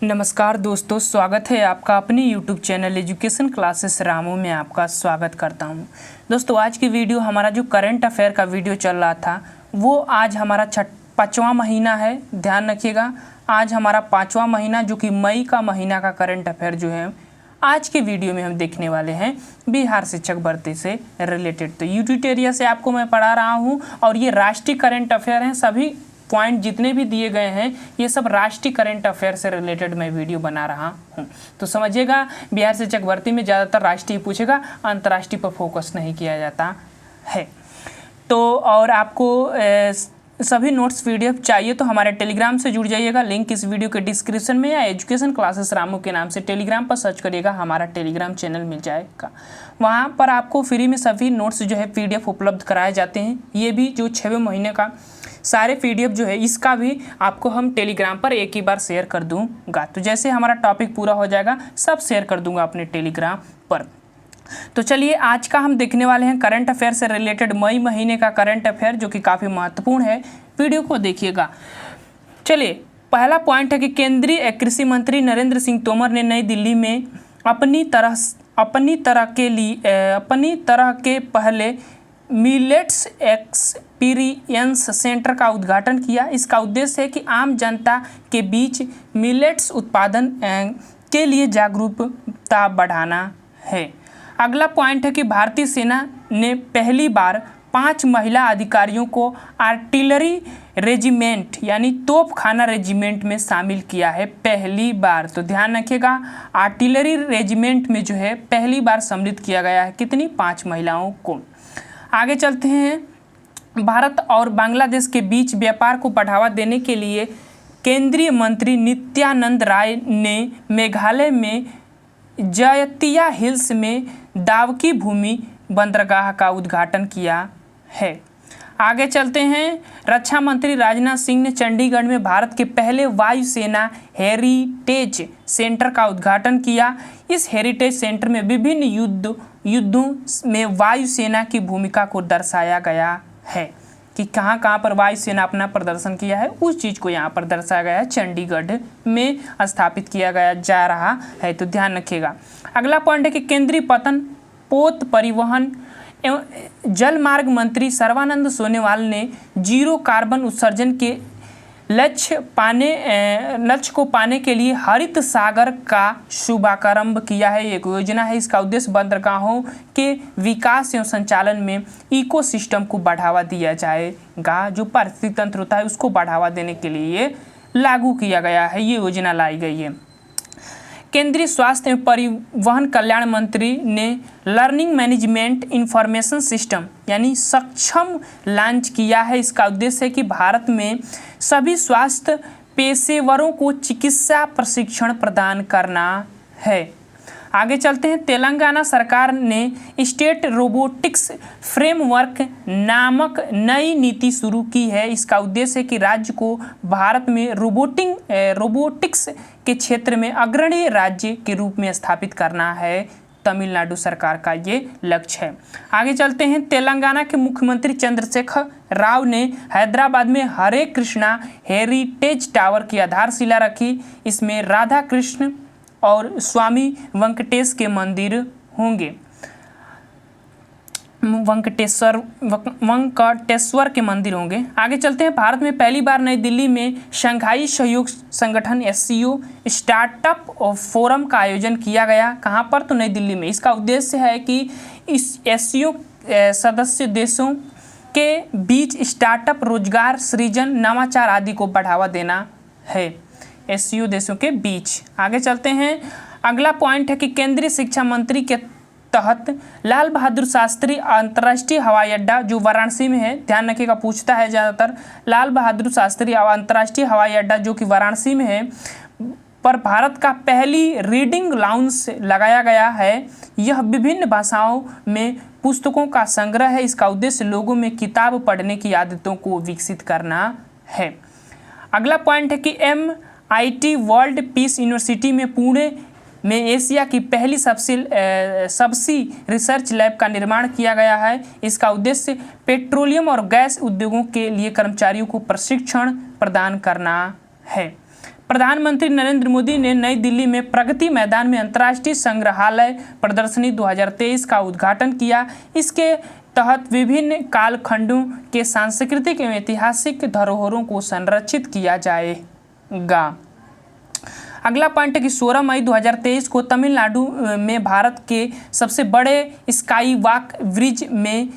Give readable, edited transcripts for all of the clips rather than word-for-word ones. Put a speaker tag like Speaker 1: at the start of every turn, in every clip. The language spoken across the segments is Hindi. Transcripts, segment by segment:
Speaker 1: नमस्कार दोस्तों, स्वागत है आपका अपनी YouTube channel education classes Ramu में आपका स्वागत करता हूं। दोस्तों, आज की वीडियो हमारा जो करंट अफेयर का वीडियो चल रहा था वो आज हमारा 5वां महीना है। ध्यान रखिएगा, आज हमारा 5वां महीना जो कि मई का महीना का करंट अफेयर जो है आज के वीडियो में हम देखने वाले हैं बिहार शिक्षक भर्ती से रिलेटेड। तो यूट्यूब एरिया से आपको मैं पढ़ा रहा हूँ और ये राष्ट्रीय करंट अफेयर हैं। सभी पॉइंट जितने भी दिए गए हैं ये सब राष्ट्रीय करंट अफेयर से रिलेटेड मैं वीडियो बना रहा हूं। तो समझिएगा, बिहार शिक्षक भर्ती में ज़्यादातर राष्ट्रीय पूछेगा, अंतर्राष्ट्रीय पर फोकस नहीं किया जाता है। तो और आपको सभी नोट्स पीडीएफ चाहिए तो हमारे टेलीग्राम से जुड़ जाइएगा। लिंक इस वीडियो के डिस्क्रिप्शन में या एजुकेशन क्लासेस रामू के नाम से टेलीग्राम पर सर्च करिएगा, हमारा टेलीग्राम चैनल मिल जाएगा। वहाँ पर आपको फ्री में सभी नोट्स जो है पीडीएफ उपलब्ध कराए जाते हैं। ये भी जो 6वें महीने का सारे पीडीएफ जो है इसका भी आपको हम टेलीग्राम पर एक ही बार शेयर कर दूंगा। तो जैसे हमारा टॉपिक पूरा हो जाएगा सब शेयर कर दूंगा अपने टेलीग्राम पर। तो चलिए, आज का हम देखने वाले हैं करंट अफेयर से रिलेटेड मई महीने का करंट अफेयर जो कि काफ़ी महत्वपूर्ण है। वीडियो को देखिएगा। चलिए, पहला पॉइंट है कि केंद्रीय कृषि मंत्री नरेंद्र सिंह तोमर ने नई दिल्ली में अपनी तरह के पहले मिलेट्स एक्सपीरियंस सेंटर का उद्घाटन किया। इसका उद्देश्य है कि आम जनता के बीच मिलेट्स उत्पादन के लिए जागरूकता बढ़ाना है। अगला पॉइंट है कि भारतीय सेना ने पहली बार 5 महिला अधिकारियों को आर्टिलरी रेजिमेंट यानी तोपखाना रेजिमेंट में शामिल किया है, पहली बार। तो ध्यान रखिएगा, आर्टिलरी रेजिमेंट में जो है पहली बार सम्मिलित किया गया है। कितनी? 5 महिलाओं को। आगे चलते हैं। भारत और बांग्लादेश के बीच व्यापार को बढ़ावा देने के लिए केंद्रीय मंत्री नित्यानंद राय ने मेघालय में जयतिया हिल्स में दावकी भूमि बंदरगाह का उद्घाटन किया है। आगे चलते हैं। रक्षा मंत्री राजनाथ सिंह ने चंडीगढ़ में भारत के पहले वायुसेना हेरिटेज सेंटर का उद्घाटन किया। इस हेरिटेज सेंटर में विभिन्न युद्धों में वायुसेना की भूमिका को दर्शाया गया है कि कहाँ कहाँ पर वायुसेना अपना प्रदर्शन किया है, उस चीज़ को यहाँ पर दर्शाया गया है। चंडीगढ़ में स्थापित किया गया जा रहा है, तो ध्यान रखिएगा। अगला पॉइंट है कि केंद्रीय पोत परिवहन एवं जल मार्ग मंत्री सर्बानंद सोनोवाल ने जीरो कार्बन उत्सर्जन के लक्ष्य को पाने के लिए हरित सागर का शुभारंभ किया है। एक योजना है, इसका उद्देश्य बंदरगाहों के विकास एवं संचालन में इकोसिस्टम को बढ़ावा दिया जाएगा। जो पारिस्थितिक तंत्र होता है उसको बढ़ावा देने के लिए लागू किया गया है, ये योजना लाई गई है। केंद्रीय स्वास्थ्य एवं परिवहन कल्याण मंत्री ने लर्निंग मैनेजमेंट इंफॉर्मेशन सिस्टम यानी सक्षम लॉन्च किया है। इसका उद्देश्य है कि भारत में सभी स्वास्थ्य पेशेवरों को चिकित्सा प्रशिक्षण प्रदान करना है। आगे चलते हैं। तेलंगाना सरकार ने स्टेट रोबोटिक्स फ्रेमवर्क नामक नई नीति शुरू की है। इसका उद्देश्य है कि राज्य को भारत में रोबोटिक्स के क्षेत्र में अग्रणी राज्य के रूप में स्थापित करना है। तमिलनाडु सरकार का ये लक्ष्य है। आगे चलते हैं। तेलंगाना के मुख्यमंत्री चंद्रशेखर राव ने हैदराबाद में हरे कृष्णा हेरिटेज टावर की आधारशिला रखी। इसमें राधा कृष्ण और स्वामी वेंकटेश के मंदिर होंगे, वेंकटेश्वर के मंदिर होंगे। आगे चलते हैं। भारत में पहली बार नई दिल्ली में शंघाई सहयोग संगठन SCO स्टार्टअप फोरम का आयोजन किया गया। कहाँ पर? तो नई दिल्ली में। इसका उद्देश्य है कि इस SCO सदस्य देशों के बीच स्टार्टअप, रोजगार सृजन, नवाचार आदि को बढ़ावा देना है, SCO देशों के बीच। आगे चलते हैं। अगला पॉइंट है कि केंद्रीय शिक्षा मंत्री के तहत लाल बहादुर शास्त्री अंतर्राष्ट्रीय हवाई अड्डा जो वाराणसी में है, ध्यान रखिएगा, पूछता है ज़्यादातर। लाल बहादुर शास्त्री अंतर्राष्ट्रीय हवाई अड्डा जो कि वाराणसी में है पर भारत का पहली रीडिंग लाउंज लगाया गया है। यह विभिन्न भाषाओं में पुस्तकों का संग्रह है। इसका उद्देश्य लोगों में किताब पढ़ने की आदतों को विकसित करना है। अगला पॉइंट है कि MIT वर्ल्ड पीस यूनिवर्सिटी में पुणे में एशिया की पहली सबसी रिसर्च लैब का निर्माण किया गया है। इसका उद्देश्य पेट्रोलियम और गैस उद्योगों के लिए कर्मचारियों को प्रशिक्षण प्रदान करना है। प्रधानमंत्री नरेंद्र मोदी ने नई दिल्ली में प्रगति मैदान में अंतर्राष्ट्रीय संग्रहालय प्रदर्शनी 2023 का उद्घाटन किया। इसके तहत विभिन्न कालखंडों के सांस्कृतिक एवं ऐतिहासिक धरोहरों को संरक्षित किया जाएगा। अगला पॉइंट है कि 16 मई 2023 को तमिलनाडु में भारत के सबसे बड़े स्काई वॉक ब्रिज में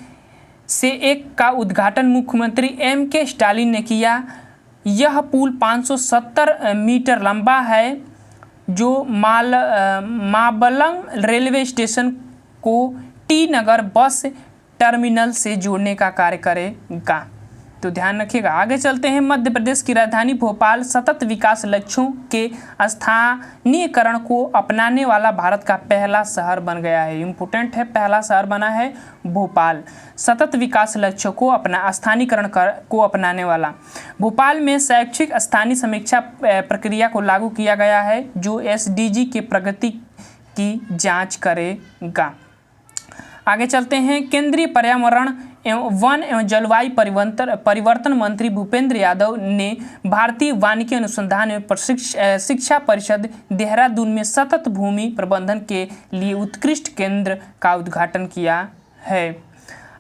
Speaker 1: से एक का उद्घाटन मुख्यमंत्री M.K. स्टालिन ने किया। यह पुल 570 मीटर लंबा है जो माबलम रेलवे स्टेशन को टी नगर बस टर्मिनल से जोड़ने का कार्य करेगा। तो ध्यान रखिएगा। आगे चलते हैं। मध्य प्रदेश की राजधानी भोपाल सतत विकास लक्ष्यों के स्थानीयकरण को अपनाने वाला भारत का पहला शहर बन गया है। इम्पोर्टेंट है, पहला शहर बना है भोपाल सतत विकास लक्ष्यों को स्थानीयकरण को अपनाने वाला। भोपाल में शैक्षिक स्थानीय समीक्षा प्रक्रिया को लागू किया गया है जो SDG के प्रगति की जाँच करेगा। आगे चलते हैं। केंद्रीय पर्यावरण एवं वन एवं जलवायु परिवर्तन मंत्री भूपेंद्र यादव ने भारतीय वानिकी अनुसंधान एवं शिक्षा परिषद देहरादून में सतत भूमि प्रबंधन के लिए उत्कृष्ट केंद्र का उद्घाटन किया है।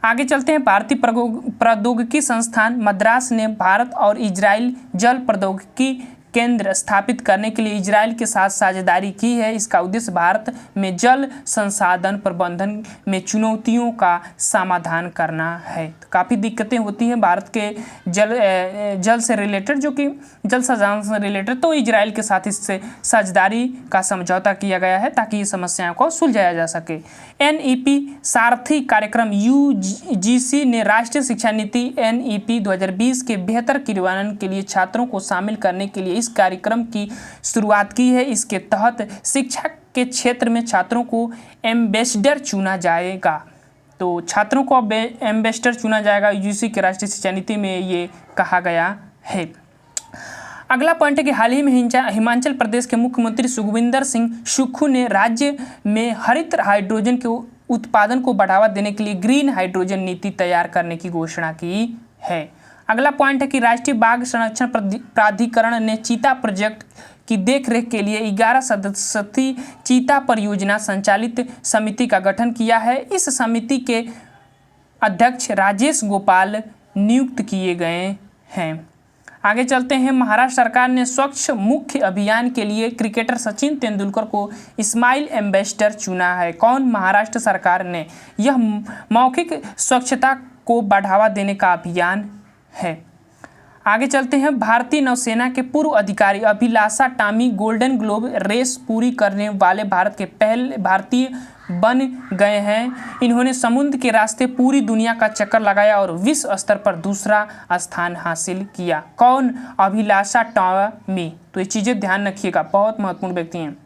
Speaker 1: आगे चलते हैं। भारतीय प्रौद्योगिकी संस्थान मद्रास ने भारत और इजराइल जल प्रौद्योगिकी केंद्र स्थापित करने के लिए इजराइल के साथ साझेदारी की है। इसका उद्देश्य भारत में जल संसाधन प्रबंधन में चुनौतियों का समाधान करना है। तो काफ़ी दिक्कतें होती हैं भारत के जल से रिलेटेड, जो कि जल संसाधन से रिलेटेड, तो इजराइल के साथ इससे साझेदारी का समझौता किया गया है ताकि ये समस्याओं को सुलझाया जा सके। NEP सारथी कार्यक्रम UGC ने राष्ट्रीय शिक्षा नीति NEP 2020 के बेहतर क्रियान्वयन के लिए छात्रों को शामिल करने के लिए इस कार्यक्रम की शुरुआत की है। इसके तहत शिक्षा के क्षेत्र में छात्रों को एम्बेसडर चुना जाएगा। तो छात्रों को एम्बेसडर चुना जाएगा। UGC के राष्ट्रीय शिक्षा नीति में ये कहा गया है। अगला पॉइंट है कि हाल ही में हिमाचल प्रदेश के मुख्यमंत्री सुखविंदर सिंह सुक्खू ने राज्य में हरित हाइड्रोजन के उत्पादन को बढ़ावा देने के लिए ग्रीन हाइड्रोजन नीति तैयार करने की घोषणा की है। अगला पॉइंट है कि राष्ट्रीय बाघ संरक्षण प्राधिकरण ने चीता प्रोजेक्ट की देखरेख के लिए 11 सदस्यीय चीता परियोजना संचालित समिति का गठन किया है। इस समिति के अध्यक्ष राजेश गोपाल नियुक्त किए गए हैं। आगे चलते हैं। महाराष्ट्र सरकार ने स्वच्छ मुख्य अभियान के लिए क्रिकेटर सचिन तेंदुलकर को स्माइल एम्बेसडर चुना है। कौन? महाराष्ट्र सरकार ने। यह मौखिक स्वच्छता को बढ़ावा देने का अभियान है। आगे चलते हैं। भारतीय नौसेना के पूर्व अधिकारी अभिलाषा टामी गोल्डन ग्लोब रेस पूरी करने वाले भारत के पहले भारतीय बन गए हैं। इन्होंने समुद्र के रास्ते पूरी दुनिया का चक्कर लगाया और विश्व स्तर पर दूसरा स्थान हासिल किया। कौन? अभिलाषा टामी। तो ये चीज़ें ध्यान रखिएगा, बहुत महत्वपूर्ण व्यक्ति हैं,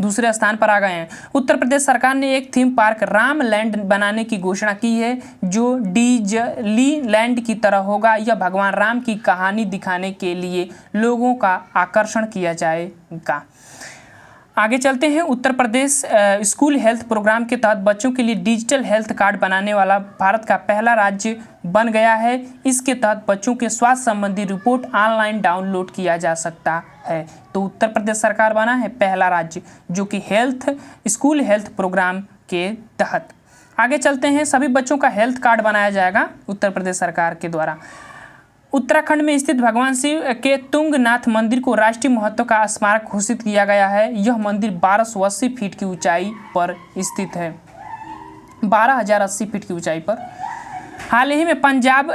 Speaker 1: दूसरे स्थान पर आ गए हैं। उत्तर प्रदेश सरकार ने एक थीम पार्क रामलैंड बनाने की घोषणा की है जो डिज्नीलैंड की तरह होगा। यह भगवान राम की कहानी दिखाने के लिए लोगों का आकर्षण किया जाएगा। आगे चलते हैं। Uttar Pradesh school health programme के तहत बच्चों के लिए डिजिटल हेल्थ कार्ड बनाने वाला भारत का पहला राज्य बन गया है। इसके तहत बच्चों के स्वास्थ्य संबंधी रिपोर्ट ऑनलाइन डाउनलोड किया जा सकता है। तो उत्तर प्रदेश सरकार बना है पहला राज्य जो कि स्कूल हेल्थ प्रोग्राम के तहत। आगे चलते हैं। सभी बच्चों का हेल्थ कार्ड बनाया जाएगा उत्तर प्रदेश सरकार के द्वारा। उत्तराखंड में स्थित भगवान शिव के तुंगनाथ मंदिर को राष्ट्रीय महत्व का स्मारक घोषित किया गया है। यह मंदिर 1280 फीट की ऊंचाई पर स्थित है, 12,080 फीट की ऊंचाई पर। हाल ही में पंजाब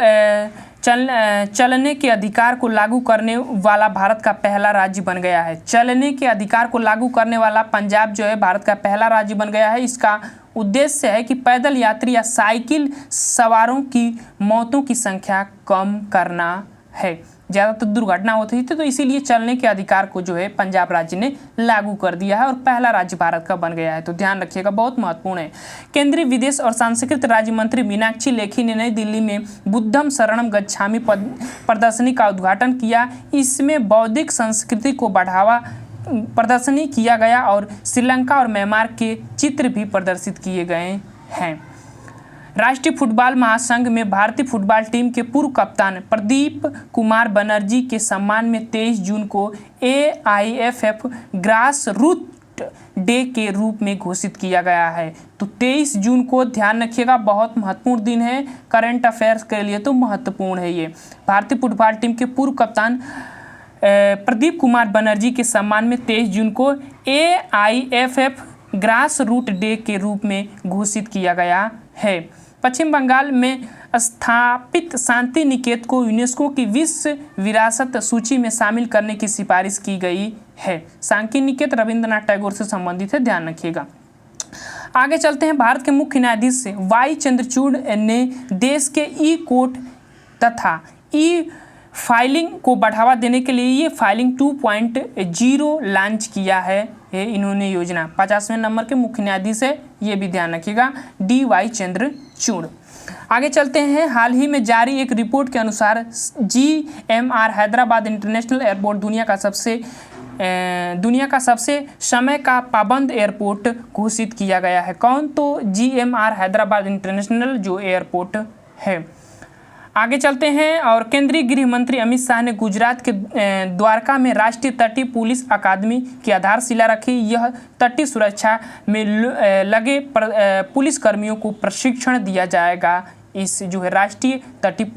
Speaker 1: चलने के अधिकार को लागू करने वाला भारत का पहला राज्य बन गया है। चलने के अधिकार को लागू करने वाला पंजाब जो है भारत का पहला राज्य बन गया है। इसका उद्देश्य है कि पैदल यात्री या साइकिल सवारों की मौतों की संख्या कम करना है। ज़्यादातर दुर्घटना होती थी, तो इसीलिए चलने के अधिकार को जो है पंजाब राज्य ने लागू कर दिया है और पहला राज्य भारत का बन गया है। तो ध्यान रखिएगा, बहुत महत्वपूर्ण है। केंद्रीय विदेश और सांस्कृतिक राज्य मंत्री मीनाक्षी लेखी ने नई दिल्ली में बुद्धम शरणम गच्छामि प्रदर्शनी का उद्घाटन किया। इसमें बौद्धिक संस्कृति को बढ़ावा प्रदर्शनी किया गया और श्रीलंका और म्यांमार के चित्र भी प्रदर्शित किए गए हैं। राष्ट्रीय फुटबॉल महासंघ में भारतीय फुटबॉल टीम के पूर्व कप्तान प्रदीप कुमार बनर्जी के सम्मान में 23 जून को AIFF ग्रास रूट डे के रूप में घोषित किया गया है। तो 23 जून को ध्यान रखिएगा, बहुत महत्वपूर्ण दिन है, करंट अफेयर्स के लिए तो महत्वपूर्ण है ये। भारतीय फुटबॉल टीम के पूर्व कप्तान प्रदीप कुमार बनर्जी के सम्मान में 23 जून को AIFF ग्रास रूट डे के रूप में घोषित किया गया है। पश्चिम बंगाल में स्थापित शांति निकेतन को यूनेस्को की विश्व विरासत सूची में शामिल करने की सिफारिश की गई है। शांति निकेतन रविंद्रनाथ टैगोर से संबंधित है, ध्यान रखिएगा। आगे चलते हैं। भारत के मुख्य न्यायाधीश वाई चंद्रचूड़ ने देश के ई कोर्ट तथा ई फाइलिंग को बढ़ावा देने के लिए ये फाइलिंग 2.0 लॉन्च किया है। ये इन्होंने योजना 50वें नंबर के मुख्य न्यायाधीश है, ये भी ध्यान रखिएगा, DY चंद्रचूड़। आगे चलते हैं। हाल ही में जारी एक रिपोर्ट के अनुसार GMR हैदराबाद इंटरनेशनल एयरपोर्ट दुनिया का सबसे समय का पाबंद एयरपोर्ट घोषित किया गया है। कौन? तो GMR हैदराबाद इंटरनेशनल जो एयरपोर्ट है। आगे चलते हैं। और केंद्रीय गृह मंत्री अमित शाह ने गुजरात के द्वारका में राष्ट्रीय तटीय पुलिस अकादमी की आधारशिला रखी। यह तटीय सुरक्षा में लगे पुलिस कर्मियों को प्रशिक्षण दिया जाएगा इस जो है राष्ट्रीय तटीय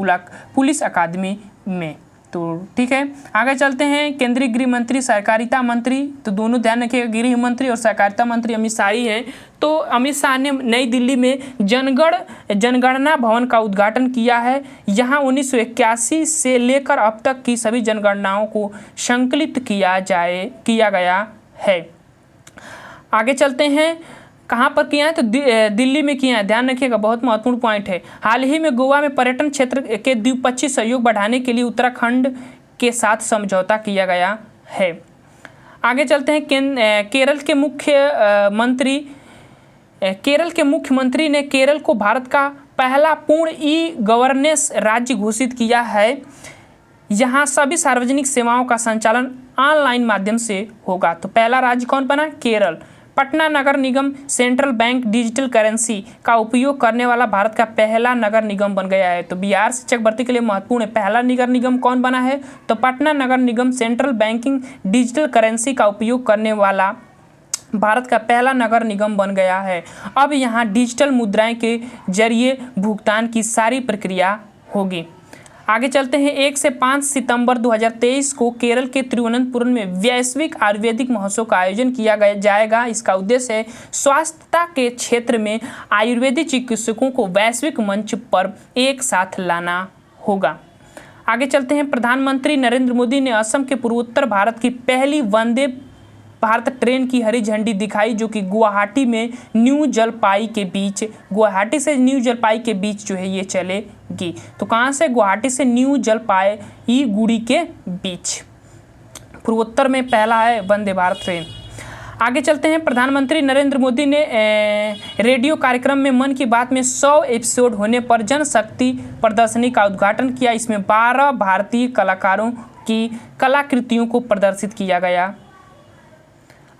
Speaker 1: पुलिस अकादमी में। तो ठीक है, आगे चलते हैं। केंद्रीय गृह मंत्री सहकारिता मंत्री, तो दोनों ध्यान रखिएगा, गृह मंत्री और सहकारिता मंत्री अमित शाह ही है। तो अमित शाह ने नई दिल्ली में जनगणना भवन का उद्घाटन किया है। यहाँ 1981 से लेकर अब तक की सभी जनगणनाओं को संकलित किया गया है। आगे चलते हैं। कहाँ पर किया है? तो दिल्ली में किया है, ध्यान रखिएगा, बहुत महत्वपूर्ण पॉइंट है। हाल ही में गोवा में पर्यटन क्षेत्र के द्विपक्षीय सहयोग बढ़ाने के लिए उत्तराखंड के साथ समझौता किया गया है। आगे चलते हैं। केरल के मुख्यमंत्री ने केरल को भारत का पहला पूर्ण ई गवर्नेंस राज्य घोषित किया है। यहाँ सभी सार्वजनिक सेवाओं का संचालन ऑनलाइन माध्यम से होगा। तो पहला राज्य कौन बना? केरल। पटना नगर निगम सेंट्रल बैंक डिजिटल करेंसी का उपयोग करने वाला भारत का पहला नगर निगम बन गया है। तो बिहार शिक्षक भर्ती के लिए महत्वपूर्ण है। पहला नगर निगम कौन बना है? तो पटना नगर निगम सेंट्रल बैंकिंग डिजिटल करेंसी का उपयोग करने वाला भारत का पहला नगर निगम बन गया है। अब यहाँ डिजिटल मुद्राएं के जरिए भुगतान की सारी प्रक्रिया होगी। आगे चलते हैं। 1 से 5 सितंबर 2023 को केरल के तिरुवनंतपुरम में वैश्विक आयुर्वेदिक महोत्सव का आयोजन किया जाएगा। इसका उद्देश्य है स्वास्थ्य के क्षेत्र में आयुर्वेदिक चिकित्सकों को वैश्विक मंच पर एक साथ लाना होगा। आगे चलते हैं। प्रधानमंत्री नरेंद्र मोदी ने असम के पूर्वोत्तर भारत की पहली वंदे भारत ट्रेन की हरी झंडी दिखाई, जो कि गुवाहाटी से न्यू जलपाई के बीच जो है ये चलेगी। तो कहाँ से? गुवाहाटी से न्यू जलपाईगुड़ी के बीच। पूर्वोत्तर में पहला है वंदे भारत ट्रेन। आगे चलते हैं। प्रधानमंत्री नरेंद्र मोदी ने रेडियो कार्यक्रम में मन की बात में 100 एपिसोड होने पर जनशक्ति प्रदर्शनी का उद्घाटन किया। इसमें 12 भारतीय कलाकारों की कलाकृतियों को प्रदर्शित किया गया।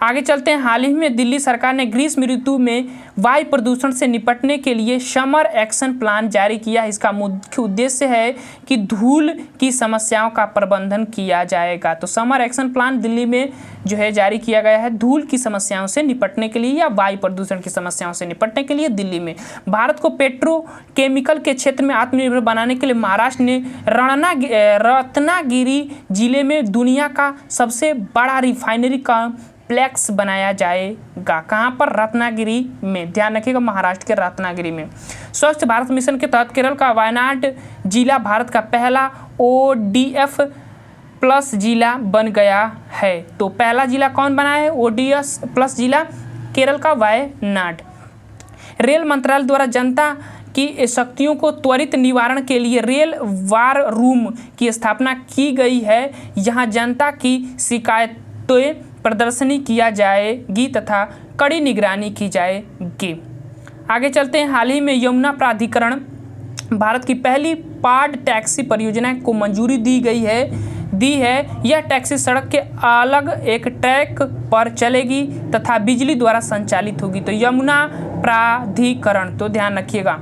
Speaker 1: आगे चलते हैं। हाल ही में दिल्ली सरकार ने ग्रीष्म ऋतु में वायु प्रदूषण से निपटने के लिए समर एक्शन प्लान जारी किया। इसका मुख्य उद्देश्य है कि धूल की समस्याओं का प्रबंधन किया जाएगा। तो समर एक्शन प्लान दिल्ली में जो है जारी किया गया है धूल की समस्याओं से निपटने के लिए या वायु प्रदूषण की समस्याओं से निपटने के लिए दिल्ली में। भारत को पेट्रोकेमिकल के क्षेत्र में आत्मनिर्भर बनाने के लिए महाराष्ट्र ने रत्नागिरी जिले में दुनिया का सबसे बड़ा रिफाइनरी कॉम्प्लेक्स बनाया जाएगा। कहाँ पर? रत्नागिरी में, ध्यान रखिएगा, महाराष्ट्र के रत्नागिरी में। स्वच्छ भारत मिशन के तहत केरल का वायनाड जिला भारत का पहला ODF प्लस जिला बन गया है। तो पहला जिला कौन बना है? ODS प्लस जिला केरल का वायनाड। रेल मंत्रालय द्वारा जनता की शक्तियों को त्वरित निवारण के लिए रेल वार रूम की स्थापना की गई है। यहाँ जनता की शिकायतें प्रदर्शनी किया जाएगी तथा कड़ी निगरानी की जाएगी। आगे चलते हैं। हाल ही में यमुना प्राधिकरण भारत की पहली पाड टैक्सी परियोजना को मंजूरी दी है। यह टैक्सी सड़क के अलग एक ट्रैक पर चलेगी तथा बिजली द्वारा संचालित होगी। तो यमुना प्राधिकरण, तो ध्यान रखिएगा।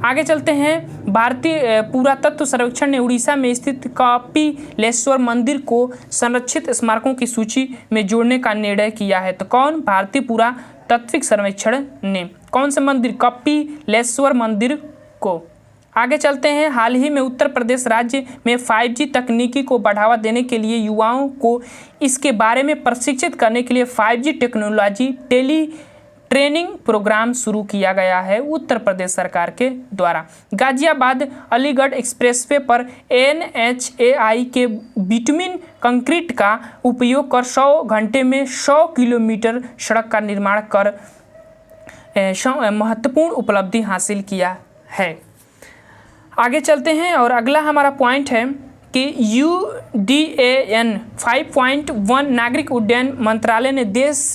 Speaker 1: आगे चलते हैं। भारतीय पुरातत्व सर्वेक्षण ने उड़ीसा में स्थित कपिलेश्वर मंदिर को संरक्षित स्मारकों की सूची में जोड़ने का निर्णय किया है। तो कौन? भारतीय पुरातत्विक सर्वेक्षण ने। कौन से मंदिर? कपिलेश्वर मंदिर को। आगे चलते हैं। हाल ही में उत्तर प्रदेश राज्य में 5G तकनीकी को बढ़ावा देने के लिए युवाओं को इसके बारे में प्रशिक्षित करने के लिए 5G technology tele training programme शुरू किया गया है उत्तर प्रदेश सरकार के द्वारा। गाजियाबाद अलीगढ़ एक्सप्रेसवे पर NHAI के बिटुमिन कंक्रीट का उपयोग कर 100 घंटे में 100 किलोमीटर सड़क का निर्माण कर महत्वपूर्ण उपलब्धि हासिल किया है। आगे चलते हैं और अगला हमारा पॉइंट है कि UDAN 5.1 नागरिक उड्डयन मंत्रालय ने देश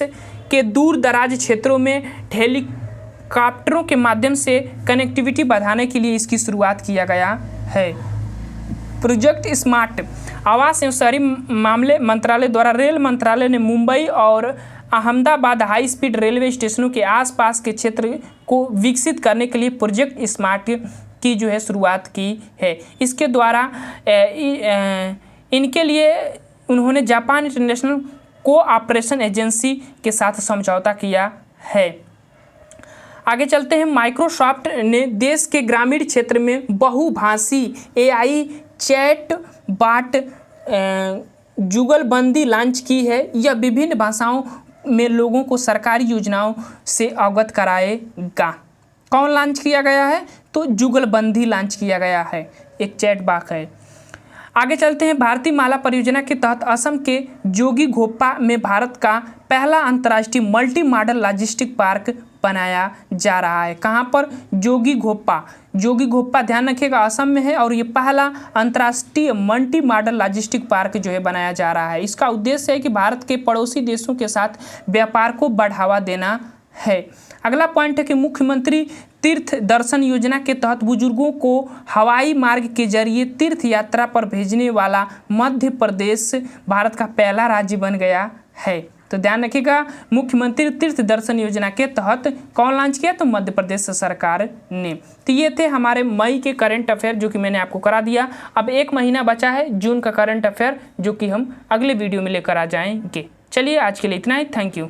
Speaker 1: के दूर दराज क्षेत्रों में हेलीकॉप्टरों के माध्यम से कनेक्टिविटी बढ़ाने के लिए इसकी शुरुआत किया गया है। प्रोजेक्ट स्मार्ट आवास एवं शहरी मामले मंत्रालय द्वारा रेल मंत्रालय ने मुंबई और अहमदाबाद हाई स्पीड रेलवे स्टेशनों के आसपास के क्षेत्र को विकसित करने के लिए प्रोजेक्ट स्मार्ट की जो है शुरुआत की है। इसके द्वारा इनके लिए उन्होंने जापान इंटरनेशनल कोऑपरेशन एजेंसी के साथ समझौता किया है। आगे चलते हैं। माइक्रोसॉफ्ट ने देश के ग्रामीण क्षेत्र में बहुभाषी AI चैट बाट जुगलबंदी लॉन्च की है। यह विभिन्न भाषाओं में लोगों को सरकारी योजनाओं से अवगत कराएगा। कौन लॉन्च किया गया है? तो जुगलबंदी लॉन्च किया गया है, एक चैट बॉक्स है। आगे चलते हैं। भारतीय माला परियोजना के तहत असम के जोगीघोपा में भारत का पहला अंतर्राष्ट्रीय मल्टी मॉडल लॉजिस्टिक पार्क बनाया जा रहा है। कहाँ पर? जोगीघोपा। जोगीघोपा ध्यान रखिएगा असम में है और ये पहला अंतर्राष्ट्रीय मल्टी मॉडल लॉजिस्टिक पार्क जो है बनाया जा रहा है। इसका उद्देश्य है कि भारत के पड़ोसी देशों के साथ व्यापार को बढ़ावा देना है। अगला पॉइंट है कि मुख्यमंत्री तीर्थ दर्शन योजना के तहत बुजुर्गों को हवाई मार्ग के जरिए तीर्थ यात्रा पर भेजने वाला मध्य प्रदेश भारत का पहला राज्य बन गया है। तो ध्यान रखिएगा, मुख्यमंत्री तीर्थ दर्शन योजना के तहत कौन लॉन्च किया? तो मध्य प्रदेश सरकार ने। तो ये थे हमारे मई के करंट अफेयर जो कि मैंने आपको करा दिया। अब 1 महीना बचा है जून का करंट अफेयर जो कि हम अगले वीडियो में लेकर आ जाएंगे। चलिए आज के लिए इतना ही। Thank you.